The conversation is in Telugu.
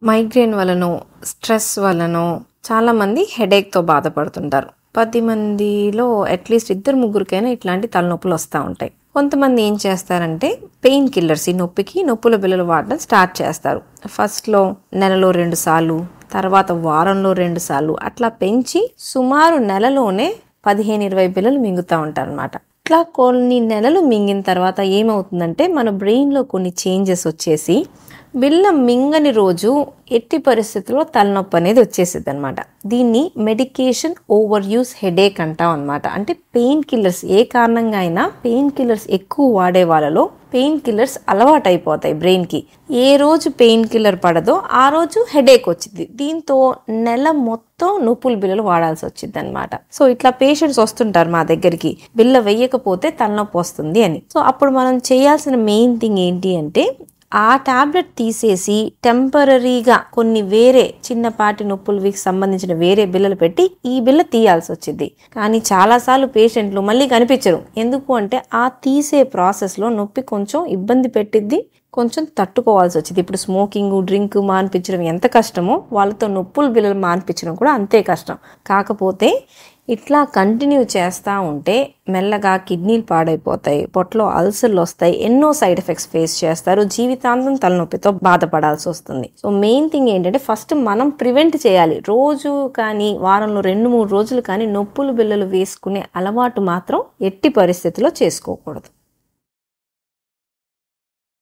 మైగ్రేన్ వలనో, స్ట్రెస్ వలనో చాలామంది హెడేక్తో బాధపడుతుంటారు. 10 మందిలో అట్లీస్ట్ 2-3కైనా ఇట్లాంటి తలనొప్పులు వస్తూ ఉంటాయి. కొంతమంది ఏం చేస్తారంటే పెయిన్ కిల్లర్స్, ఈ నొప్పుల బిళ్ళలు వాడడం స్టార్ట్ చేస్తారు. ఫస్ట్లో నెలలో 2 సార్లు, తర్వాత వారంలో 2 సార్లు అట్లా పెంచి సుమారు నెలలోనే 15-20 బిళ్ళలు మింగుతూ ఉంటారనమాట. ఇట్లా కొన్ని నెలలు మింగిన తర్వాత ఏమవుతుందంటే మన బ్రెయిన్లో కొన్ని చేంజెస్ వచ్చేసి బిళ్ళ మింగని రోజు ఎట్టి పరిస్థితుల్లో తలనొప్పి అనేది వచ్చేసిద్ది అనమాట. దీన్ని మెడికేషన్ ఓవర్ యూస్ హెడేక్ అంటాం అనమాట. అంటే పెయిన్ కిల్లర్స్ ఏ కారణంగా అయినా పెయిన్ కిల్లర్స్ ఎక్కువ వాడే వాళ్ళలో పెయిన్ కిల్లర్స్ అలవాటు అయిపోతాయి బ్రెయిన్కి. ఏ రోజు పెయిన్ కిల్లర్ పడదో ఆ రోజు హెడేక్ వచ్చింది. దీంతో నెల మొత్తం నొప్పుల బిళ్ళలు వాడాల్సి వచ్చింది అనమాట. సో ఇట్లా పేషెంట్స్ వస్తుంటారు మా దగ్గరికి, బిళ్ళ వేయకపోతే తలనొప్పి వస్తుంది అని. సో అప్పుడు మనం చేయాల్సిన మెయిన్ థింగ్ ఏంటి అంటే ఆ టాబ్లెట్ తీసేసి టెంపరీగా కొన్ని వేరే చిన్నపాటి నొప్పులకి సంబంధించిన వేరే బిళ్ళలు పెట్టి ఈ బిళ్ళ తీయాల్సి వచ్చింది. కానీ చాలాసార్లు పేషెంట్లు మళ్ళీ కనిపించరు. ఎందుకు అంటే ఆ తీసే ప్రాసెస్లో నొప్పి కొంచెం ఇబ్బంది పెట్టిద్ది, కొంచెం తట్టుకోవాల్సి వచ్చింది. ఇప్పుడు స్మోకింగ్, డ్రింక్ మాన్పించడం ఎంత కష్టమో వాళ్ళతో నొప్పుల బిళ్ళలు మాన్పించడం కూడా అంతే కష్టం. కాకపోతే ఇట్లా కంటిన్యూ చేస్తూ ఉంటే మెల్లగా కిడ్నీలు పాడైపోతాయి, పొట్టలో అల్సర్లు వస్తాయి, ఎన్నో సైడ్ ఎఫెక్ట్స్ ఫేస్ చేస్తారు, జీవితాంతం తలనొప్పితో బాధపడాల్సి వస్తుంది. సో మెయిన్ థింగ్ ఏంటంటే ఫస్ట్ మనం ప్రివెంట్ చేయాలి. రోజు కానీ వారంలో 2-3 రోజులు కానీ నొప్పుల బిళ్ళలు వేసుకునే అలవాటు మాత్రం ఎట్టి పరిస్థితిలో చేసుకోకూడదు.